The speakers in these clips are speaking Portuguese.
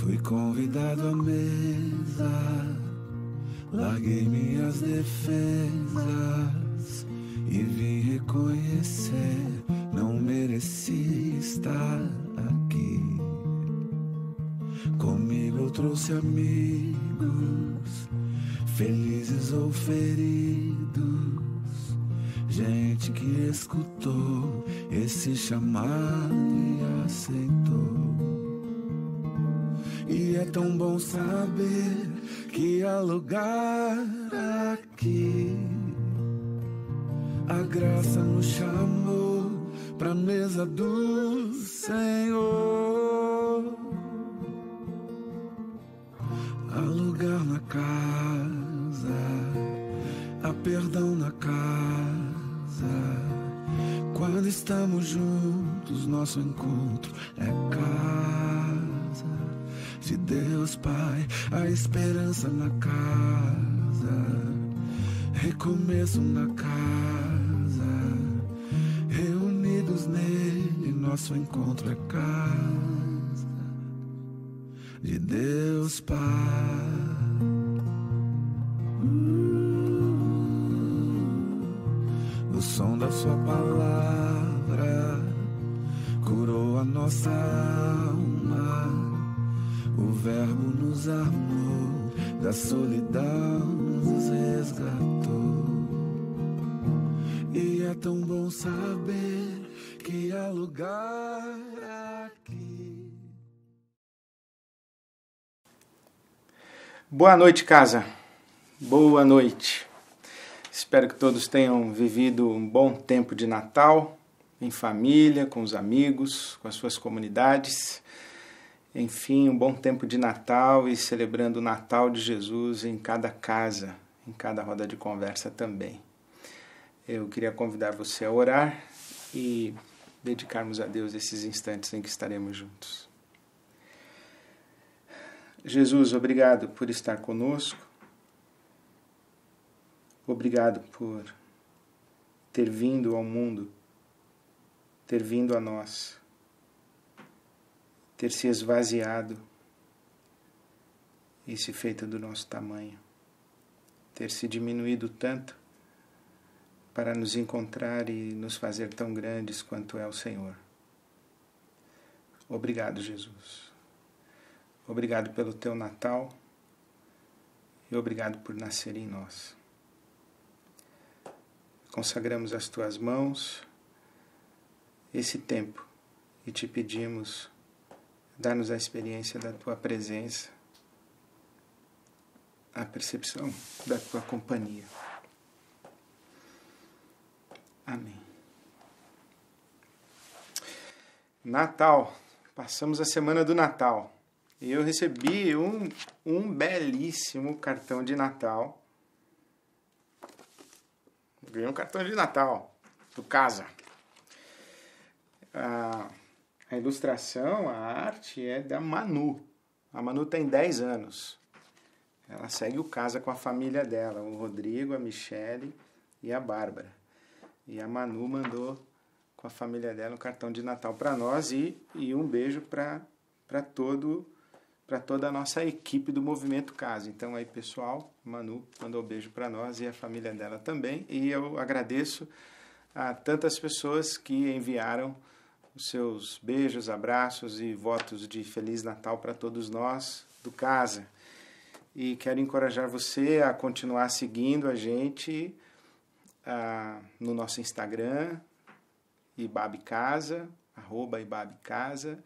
Fui convidado à mesa, larguei minhas defesas e vim reconhecer, não mereci estar aqui. Comigo eu trouxe amigos, felizes ou feridos, gente que escutou esse chamado e aceitou. E é tão bom saber que há lugar aqui. A graça nos chamou pra mesa do Senhor. Há lugar na casa, há perdão na casa. Quando estamos juntos, nosso encontro é casa de Deus Pai, a esperança na casa, recomeço na casa, reunidos nele, nosso encontro é casa de Deus Pai. O som da sua palavra curou a nossa alma. O verbo nos armou, da solidão nos resgatou. E é tão bom saber que há lugar aqui. Boa noite, casa. Boa noite. Espero que todos tenham vivido um bom tempo de Natal, em família, com os amigos, com as suas comunidades. Enfim, um bom tempo de Natal e celebrando o Natal de Jesus em cada casa, em cada roda de conversa também. Eu queria convidar você a orar e dedicarmos a Deus esses instantes em que estaremos juntos. Jesus, obrigado por estar conosco. Obrigado por ter vindo ao mundo, ter vindo a nós, ter se esvaziado e se feito do nosso tamanho, ter se diminuído tanto para nos encontrar e nos fazer tão grandes quanto é o Senhor. Obrigado, Jesus. Obrigado pelo teu Natal e obrigado por nascer em nós. Consagramos às tuas mãos esse tempo e te pedimos, dá-nos a experiência da tua presença, a percepção da tua companhia. Amém. Natal. Passamos a semana do Natal. E eu recebi um belíssimo cartão de Natal. Ganhei um cartão de Natal do Casa. A ilustração, a arte é da Manu. A Manu tem 10 anos. Ela segue o Casa com a família dela, o Rodrigo, a Michele e a Bárbara. E a Manu mandou com a família dela um cartão de Natal para nós e um beijo para toda a nossa equipe do Movimento Casa. Então aí, pessoal, Manu mandou um beijo para nós e a família dela também. E eu agradeço a tantas pessoas que enviaram os seus beijos, abraços e votos de Feliz Natal para todos nós do Casa. E quero encorajar você a continuar seguindo a gente no nosso Instagram, ibabecasa, @ibabecasa,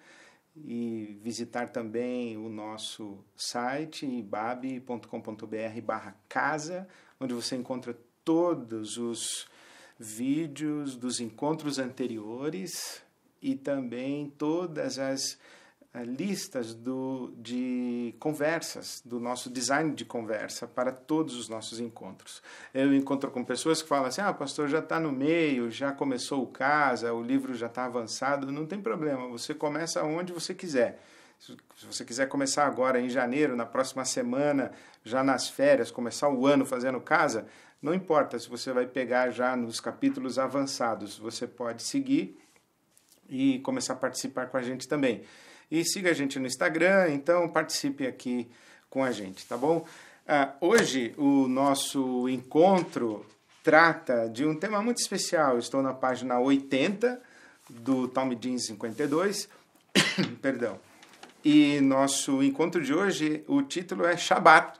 e visitar também o nosso site, ibabe.com.br/casa, onde você encontra todos os vídeos dos encontros anteriores e também todas as listas de conversas, do nosso design de conversa para todos os nossos encontros. Eu encontro com pessoas que falam assim, pastor, já está no meio, já começou o Casa, o livro já está avançado. Não tem problema, você começa onde você quiser. Se você quiser começar agora em janeiro, na próxima semana, já nas férias, começar o ano fazendo Casa, não importa se você vai pegar já nos capítulos avançados, você pode seguir e começar a participar com a gente também. e siga a gente no Instagram, então participe aqui com a gente, tá bom? Hoje o nosso encontro trata de um tema muito especial. Eu estou na página 80 do Talmud 52, perdão. E nosso encontro de hoje, o título é Shabat.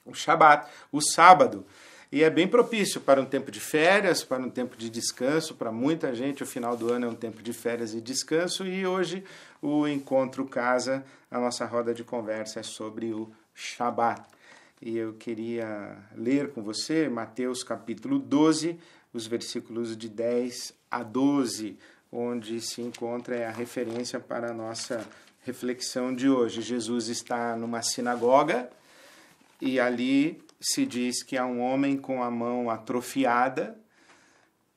O Shabat, o sábado. E é bem propício para um tempo de férias, para um tempo de descanso. Para muita gente, o final do ano é um tempo de férias e descanso. E hoje o encontro casa, a nossa roda de conversa é sobre o Shabat. E eu queria ler com você Mateus capítulo 12, os versículos de 10 a 12, onde se encontra a referência para a nossa reflexão de hoje. Jesus está numa sinagoga e ali se diz que há um homem com a mão atrofiada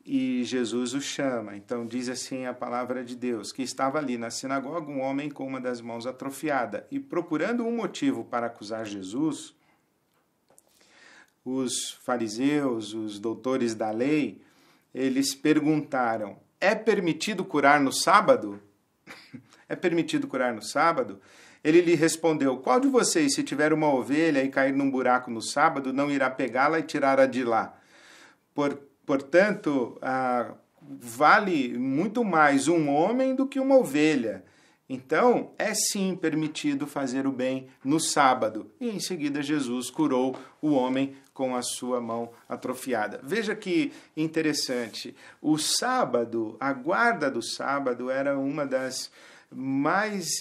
e Jesus o chama. Então diz assim a palavra de Deus, que estava ali na sinagoga um homem com uma das mãos atrofiada. E procurando um motivo para acusar Jesus, os fariseus, os doutores da lei, eles perguntaram: é permitido curar no sábado? É permitido curar no sábado? Ele lhe respondeu: qual de vocês, se tiver uma ovelha e cair num buraco no sábado, não irá pegá-la e tirá-la de lá? Portanto, vale muito mais um homem do que uma ovelha. Então, é sim permitido fazer o bem no sábado. E em seguida Jesus curou o homem com a sua mão atrofiada. Veja que interessante. O sábado, a guarda do sábado era uma das mais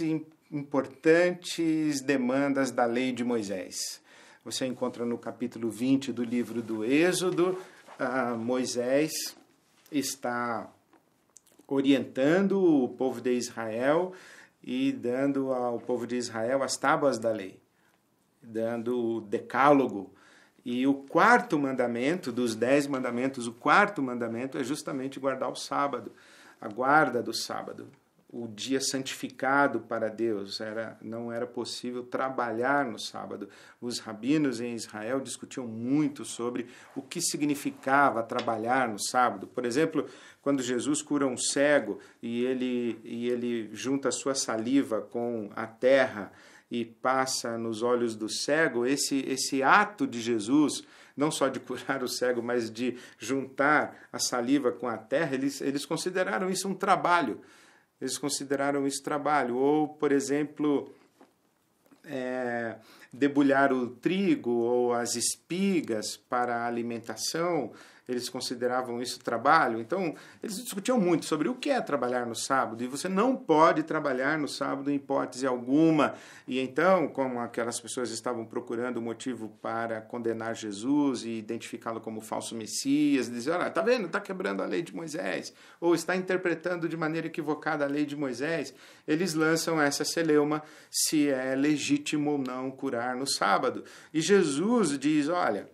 importantes demandas da lei de Moisés. Você encontra no capítulo 20 do livro do Êxodo, Moisés está orientando o povo de Israel e dando ao povo de Israel as tábuas da lei, dando o decálogo. E o quarto mandamento, dos 10 mandamentos, o quarto mandamento é justamente guardar o sábado, a guarda do sábado, o dia santificado para Deus. Não era possível trabalhar no sábado. Os rabinos em Israel discutiam muito sobre o que significava trabalhar no sábado. Por exemplo, quando Jesus cura um cego e ele junta a sua saliva com a terra e passa nos olhos do cego, esse ato de Jesus, não só de curar o cego, mas de juntar a saliva com a terra, eles consideraram isso um trabalho. Eles consideraram isso trabalho. Ou, por exemplo, debulhar o trigo ou as espigas para a alimentação, eles consideravam isso trabalho. Então, eles discutiam muito sobre o que é trabalhar no sábado, e você não pode trabalhar no sábado em hipótese alguma. E então, como aquelas pessoas estavam procurando motivo para condenar Jesus e identificá-lo como falso Messias, dizer: olha, tá vendo, está quebrando a lei de Moisés, ou está interpretando de maneira equivocada a lei de Moisés, eles lançam essa celeuma se é legítimo ou não curar no sábado. E Jesus diz: olha,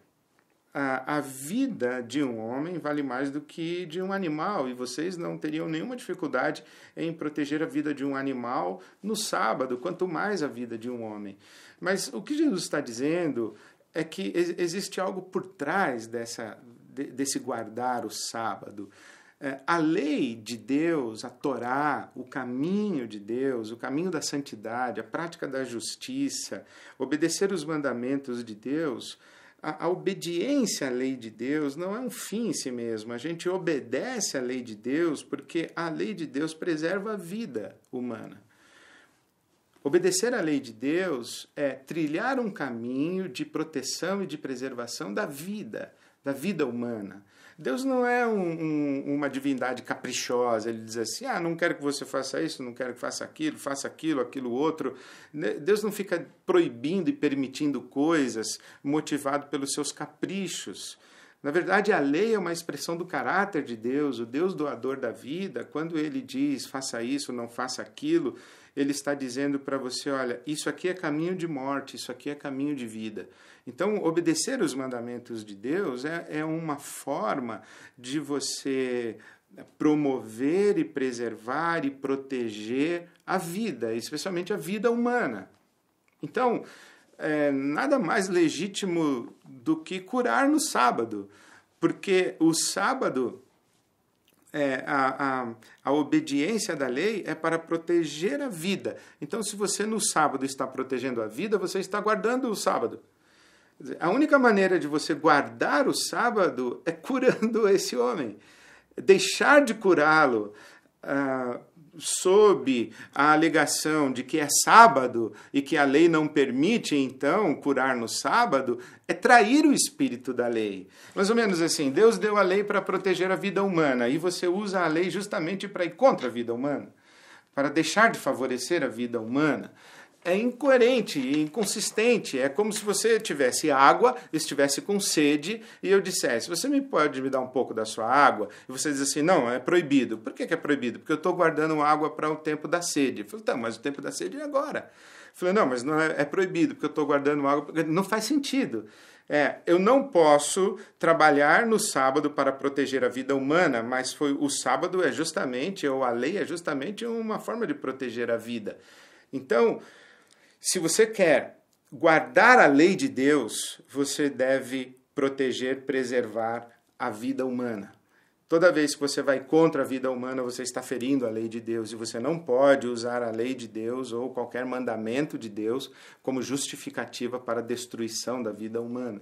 a vida de um homem vale mais do que de um animal, e vocês não teriam nenhuma dificuldade em proteger a vida de um animal no sábado, quanto mais a vida de um homem. Mas o que Jesus está dizendo é que existe algo por trás desse guardar o sábado. A lei de Deus, a Torá, o caminho de Deus, o caminho da santidade, a prática da justiça, obedecer os mandamentos de Deus. A obediência à lei de Deus não é um fim em si mesmo. A gente obedece à lei de Deus porque a lei de Deus preserva a vida humana. Obedecer à lei de Deus é trilhar um caminho de proteção e de preservação da vida humana. Deus não é uma divindade caprichosa. Ele diz assim: não quero que você faça isso, não quero que faça aquilo, aquilo outro. Deus não fica proibindo e permitindo coisas motivado pelos seus caprichos. Na verdade, a lei é uma expressão do caráter de Deus, o Deus doador da vida. Quando ele diz: faça isso, não faça aquilo, ele está dizendo para você: olha, isso aqui é caminho de morte, isso aqui é caminho de vida. Então, obedecer os mandamentos de Deus é uma forma de você promover e preservar e proteger a vida, especialmente a vida humana. Então, nada mais legítimo do que curar no sábado, porque o sábado a obediência da lei é para proteger a vida. Então, se você no sábado está protegendo a vida, você está guardando o sábado. A única maneira de você guardar o sábado é curando esse homem. Deixar de curá-lo sob a alegação de que é sábado e que a lei não permite, então, curar no sábado, é trair o espírito da lei. Mais ou menos assim, Deus deu a lei para proteger a vida humana e você usa a lei justamente para ir contra a vida humana, para deixar de favorecer a vida humana. É incoerente, inconsistente. É como se você tivesse água, estivesse com sede, e eu dissesse, você pode me dar um pouco da sua água? E você diz assim, não, é proibido. Por que é proibido? Porque eu estou guardando água para o tempo da sede. Eu falei, tá, mas o tempo da sede é agora. Eu falei, não, mas não é proibido, porque eu estou guardando água. Não faz sentido. Eu não posso trabalhar no sábado para proteger a vida humana, mas o sábado é justamente, ou a lei é justamente uma forma de proteger a vida. Então, se você quer guardar a lei de Deus, você deve proteger, preservar a vida humana. Toda vez que você vai contra a vida humana, você está ferindo a lei de Deus e você não pode usar a lei de Deus ou qualquer mandamento de Deus como justificativa para a destruição da vida humana.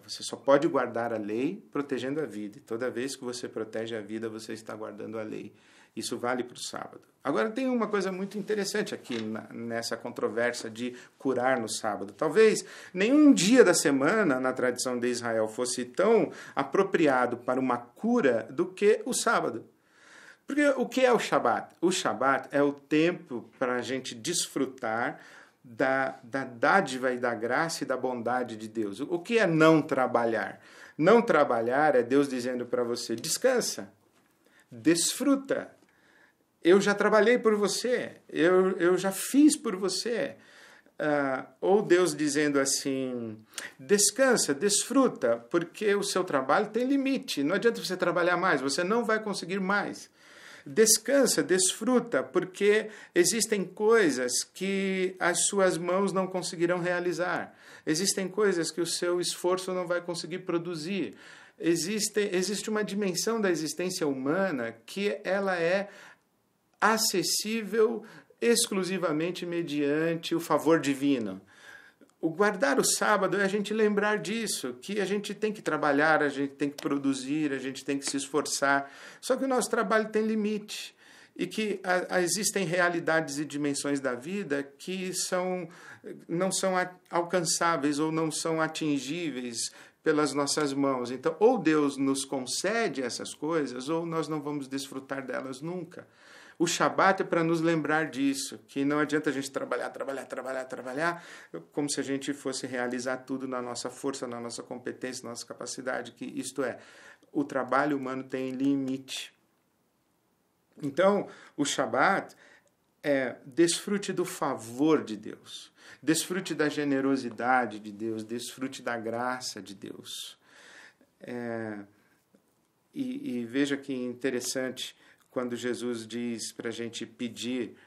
Você só pode guardar a lei protegendo a vida. E toda vez que você protege a vida, você está guardando a lei. Isso vale para o sábado. Agora, tem uma coisa muito interessante aqui nessa controvérsia de curar no sábado. Talvez nenhum dia da semana, na tradição de Israel, fosse tão apropriado para uma cura do que o sábado. Porque o que é o Shabat? O Shabat é o tempo para a gente desfrutar da dádiva e da graça e da bondade de Deus. O que é não trabalhar? Não trabalhar é Deus dizendo para você, descansa, desfruta. Eu já trabalhei por você, eu já fiz por você. Ou Deus dizendo assim, descansa, desfruta, porque o seu trabalho tem limite. Não adianta você trabalhar mais, você não vai conseguir mais. Descansa, desfruta, porque existem coisas que as suas mãos não conseguirão realizar. Existem coisas que o seu esforço não vai conseguir produzir. Existe uma dimensão da existência humana que ela é acessível exclusivamente mediante o favor divino. O guardar o sábado é a gente lembrar disso, que a gente tem que trabalhar, a gente tem que produzir, a gente tem que se esforçar. Só que o nosso trabalho tem limite e que existem realidades e dimensões da vida que não são alcançáveis ou não são atingíveis pelas nossas mãos. Então, ou Deus nos concede essas coisas, ou nós não vamos desfrutar delas nunca. O Shabat é para nos lembrar disso, que não adianta a gente trabalhar, como se a gente fosse realizar tudo na nossa força, na nossa competência, na nossa capacidade, que isto é, o trabalho humano tem limite. Então, o Shabat é desfrute do favor de Deus, desfrute da generosidade de Deus, desfrute da graça de Deus. E veja que interessante, quando Jesus diz para a gente pedir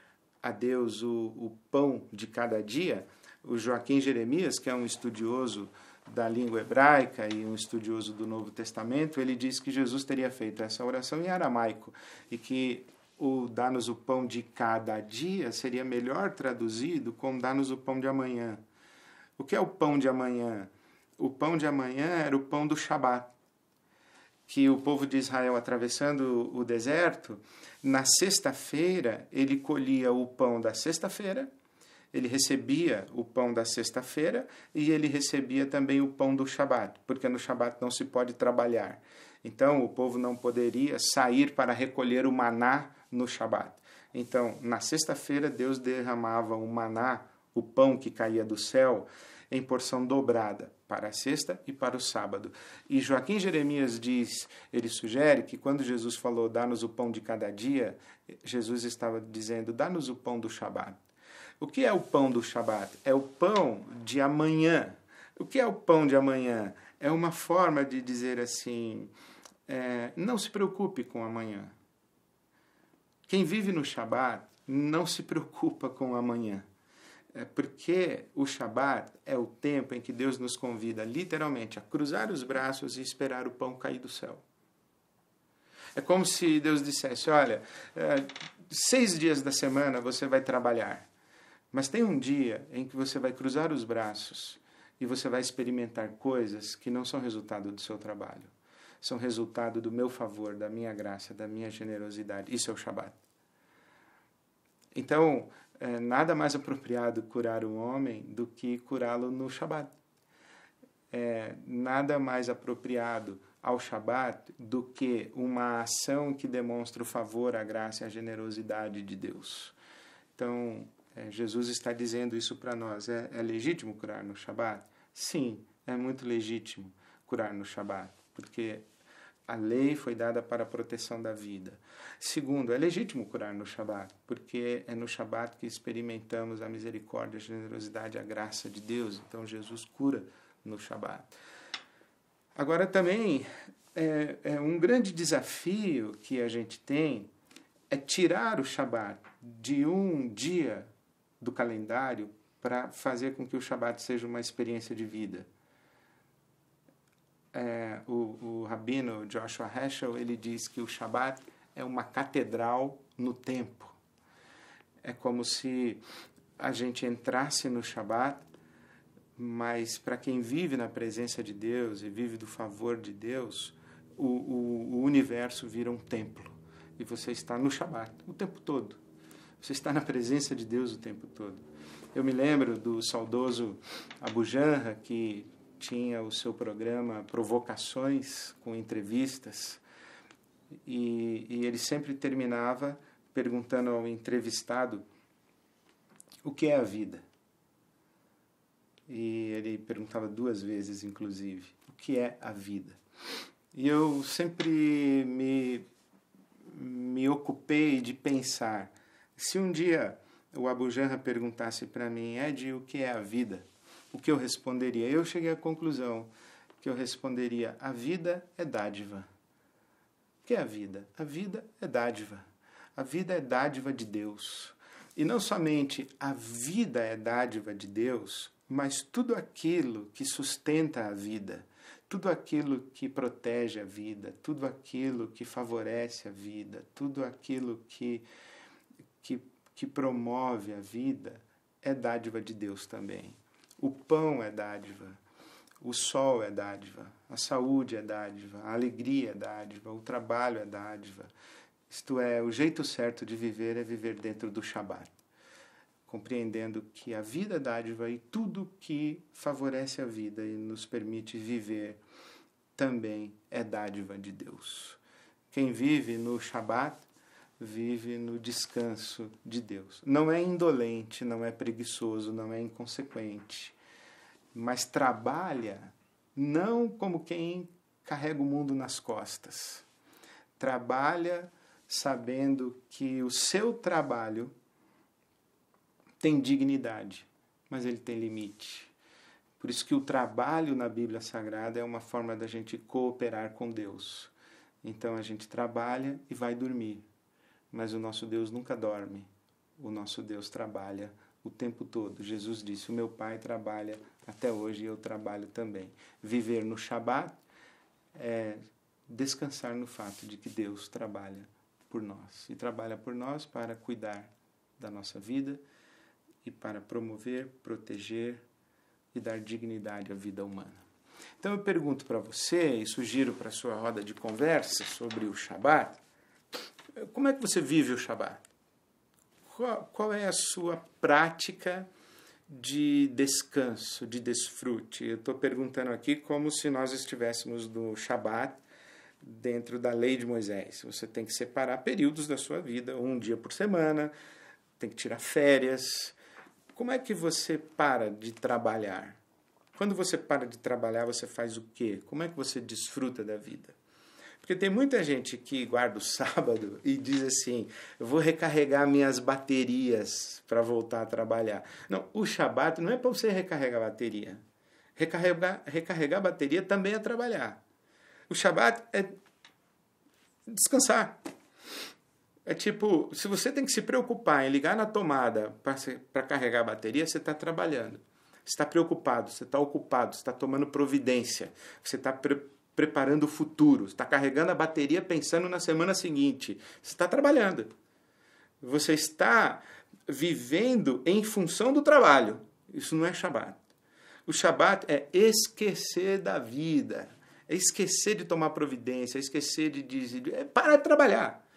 a Deus o pão de cada dia, o Joaquim Jeremias, que é um estudioso da língua hebraica e um estudioso do Novo Testamento, ele diz que Jesus teria feito essa oração em aramaico e que o dá-nos o pão de cada dia seria melhor traduzido como dá-nos o pão de amanhã. O que é o pão de amanhã? O pão de amanhã era o pão do Shabat, que o povo de Israel, atravessando o deserto, na sexta-feira, ele colhia o pão da sexta-feira, ele recebia o pão da sexta-feira e ele recebia também o pão do Shabat, porque no Shabat não se pode trabalhar. Então, o povo não poderia sair para recolher o maná no Shabat. Então, na sexta-feira, Deus derramava o maná, o pão que caía do céu, em porção dobrada, para a sexta e para o sábado. E Joaquim Jeremias ele sugere que quando Jesus falou, dá-nos o pão de cada dia, Jesus estava dizendo, dá-nos o pão do Shabat. O que é o pão do Shabat? É o pão de amanhã. O que é o pão de amanhã? É uma forma de dizer assim, não se preocupe com amanhã. Quem vive no Shabat não se preocupa com amanhã. Porque o Shabat é o tempo em que Deus nos convida literalmente a cruzar os braços e esperar o pão cair do céu. É como se Deus dissesse, olha, 6 dias da semana você vai trabalhar, mas tem um dia em que você vai cruzar os braços e você vai experimentar coisas que não são resultado do seu trabalho, são resultado do meu favor, da minha graça, da minha generosidade. Isso é o Shabat. Então, nada mais apropriado curar um homem do que curá-lo no Shabat. Nada mais apropriado ao Shabat do que uma ação que demonstra o favor, a graça e a generosidade de Deus. Então, Jesus está dizendo isso para nós. É legítimo curar no Shabat? Sim, é muito legítimo curar no Shabat, porque a lei foi dada para a proteção da vida. Segundo, é legítimo curar no Shabat, porque é no Shabat que experimentamos a misericórdia, a generosidade, a graça de Deus. Então, Jesus cura no Shabat. Agora, também, um grande desafio que a gente tem é tirar o Shabat de um dia do calendário para fazer com que o Shabat seja uma experiência de vida. O rabino Joshua Heschel, ele diz que o Shabat é uma catedral no tempo. É como se a gente entrasse no Shabat, mas para quem vive na presença de Deus e vive do favor de Deus, o universo vira um templo. E você está no Shabat o tempo todo. Você está na presença de Deus o tempo todo. Eu me lembro do saudoso Abu Janra, que tinha o seu programa Provocações, com entrevistas, e ele sempre terminava perguntando ao entrevistado o que é a vida. E ele perguntava 2 vezes, inclusive, o que é a vida. E eu sempre me ocupei de pensar, se um dia o Abu Janra perguntasse para mim, Ed, o que é a vida? O que eu responderia? Eu cheguei à conclusão que eu responderia, a vida é dádiva. O que é a vida? A vida é dádiva. A vida é dádiva de Deus. E não somente a vida é dádiva de Deus, mas tudo aquilo que sustenta a vida, tudo aquilo que protege a vida, tudo aquilo que favorece a vida, tudo aquilo que promove a vida, é dádiva de Deus também. O pão é dádiva, o sol é dádiva, a saúde é dádiva, a alegria é dádiva, o trabalho é dádiva. Isto é, o jeito certo de viver é viver dentro do Shabat, compreendendo que a vida é dádiva e tudo que favorece a vida e nos permite viver também é dádiva de Deus. Quem vive no Shabat vive no descanso de Deus. Não é indolente, não é preguiçoso, não é inconsequente, mas trabalha não como quem carrega o mundo nas costas. Trabalha sabendo que o seu trabalho tem dignidade, mas ele tem limite. Por isso que o trabalho na Bíblia Sagrada é uma forma da gente cooperar com Deus. Então a gente trabalha e vai dormir. Mas o nosso Deus nunca dorme, o nosso Deus trabalha o tempo todo. Jesus disse, o meu Pai trabalha até hoje e eu trabalho também. Viver no Shabat é descansar no fato de que Deus trabalha por nós. E trabalha por nós para cuidar da nossa vida e para promover, proteger e dar dignidade à vida humana. Então eu pergunto para você e sugiro para a sua roda de conversa sobre o Shabat, como é que você vive o Shabat? Qual é a sua prática de descanso, de desfrute? Eu estou perguntando aqui como se nós estivéssemos no Shabat dentro da lei de Moisés. Você tem que separar períodos da sua vida, 1 dia por semana, tem que tirar férias. Como é que você para de trabalhar? Quando você para de trabalhar, você faz o quê? Como é que você desfruta da vida? Porque tem muita gente que guarda o sábado e diz assim, eu vou recarregar minhas baterias para voltar a trabalhar. Não, o Shabat não é para você recarregar a bateria. Recarregar a bateria também é trabalhar. O Shabat é descansar. É tipo, se você tem que se preocupar em ligar na tomada para carregar a bateria, você está trabalhando. Você está preocupado, você está ocupado, você está tomando providência. Você está preparando o futuro, está carregando a bateria pensando na semana seguinte. Você está trabalhando. Você está vivendo em função do trabalho. Isso não é Shabat. O Shabat é esquecer da vida, é esquecer de tomar providência, é esquecer é parar de trabalhar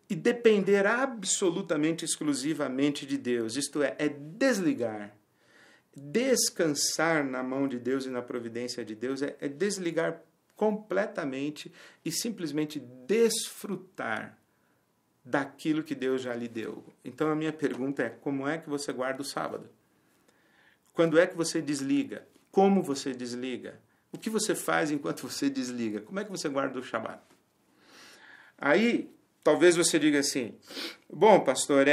e depender absolutamente, exclusivamente de Deus. Isto é desligar. Descansar na mão de Deus e na providência de Deus é desligar completamente e simplesmente desfrutar daquilo que Deus já lhe deu. Então a minha pergunta é: como é que você guarda o sábado? Quando é que você desliga? Como você desliga? O que você faz enquanto você desliga? Como é que você guarda o Shabat? Aí, talvez você diga assim: bom, pastor,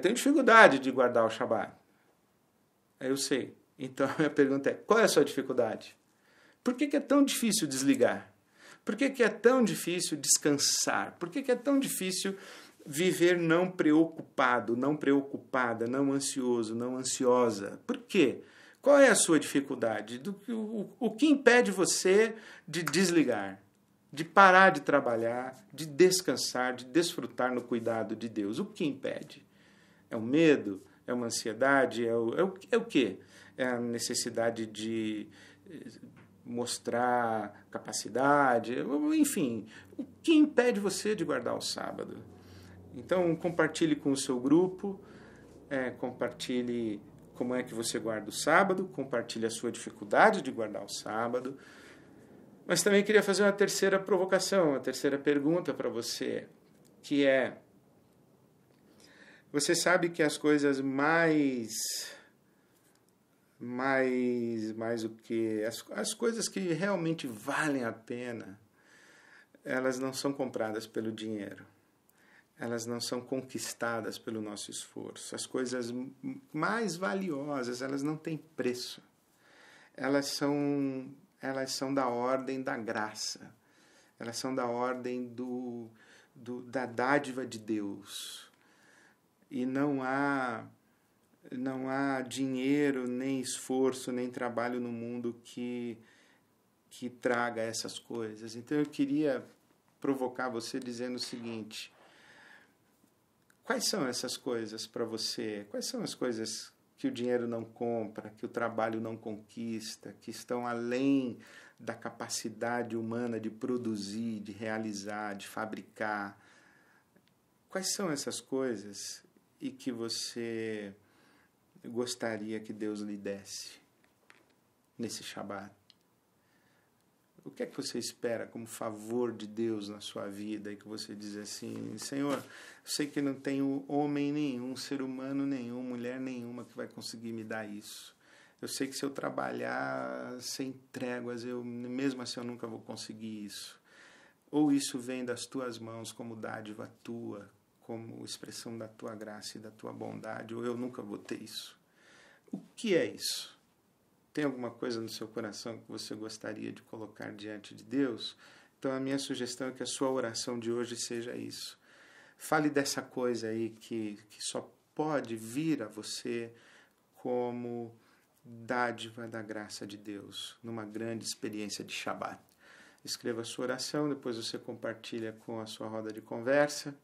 tenho dificuldade de guardar o Shabat. Eu sei. Então a minha pergunta é: qual é a sua dificuldade? Por que é tão difícil desligar? Por que é tão difícil descansar? Por que é tão difícil viver não preocupado, não preocupada, não ansioso, não ansiosa? Por quê? Qual é a sua dificuldade? O que impede você de desligar, de parar de trabalhar, de descansar, de desfrutar no cuidado de Deus? O que impede? É o medo? É uma ansiedade? É o quê? É a necessidade de mostrar capacidade? Enfim, o que impede você de guardar o sábado? Então, compartilhe com o seu grupo, compartilhe como é que você guarda o sábado, compartilhe a sua dificuldade de guardar o sábado. Mas também queria fazer uma terceira provocação, uma terceira pergunta para você, que é: você sabe que as coisas mais o que? As coisas que realmente valem a pena, elas não são compradas pelo dinheiro. Elas não são conquistadas pelo nosso esforço. As coisas mais valiosas, elas não têm preço. Elas são da ordem da graça. Elas são da ordem da dádiva de Deus. E não há dinheiro, nem esforço, nem trabalho no mundo que traga essas coisas. Então eu queria provocar você dizendo o seguinte: quais são essas coisas para você? Quais são as coisas que o dinheiro não compra, que o trabalho não conquista, que estão além da capacidade humana de produzir, de realizar, de fabricar? Quais são essas coisas e que você gostaria que Deus lhe desse nesse Shabat? O que é que você espera como favor de Deus na sua vida e que você diz assim: Senhor, eu sei que não tenho homem nenhum, ser humano nenhum, mulher nenhuma que vai conseguir me dar isso. Eu sei que se eu trabalhar sem tréguas, mesmo assim eu nunca vou conseguir isso. Ou isso vem das tuas mãos como dádiva tua, como expressão da tua graça e da tua bondade, ou eu nunca vou ter isso. O que é isso? Tem alguma coisa no seu coração que você gostaria de colocar diante de Deus? Então a minha sugestão é que a sua oração de hoje seja isso. Fale dessa coisa aí que só pode vir a você como dádiva da graça de Deus, numa grande experiência de Shabat. Escreva a sua oração, depois você compartilha com a sua roda de conversa.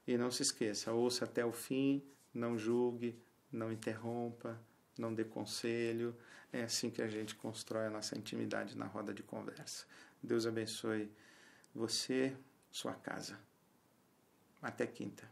E não se esqueça, ouça até o fim, não julgue, não interrompa, não dê conselho. É assim que a gente constrói a nossa intimidade na roda de conversa. Deus abençoe você, sua casa. Até quinta.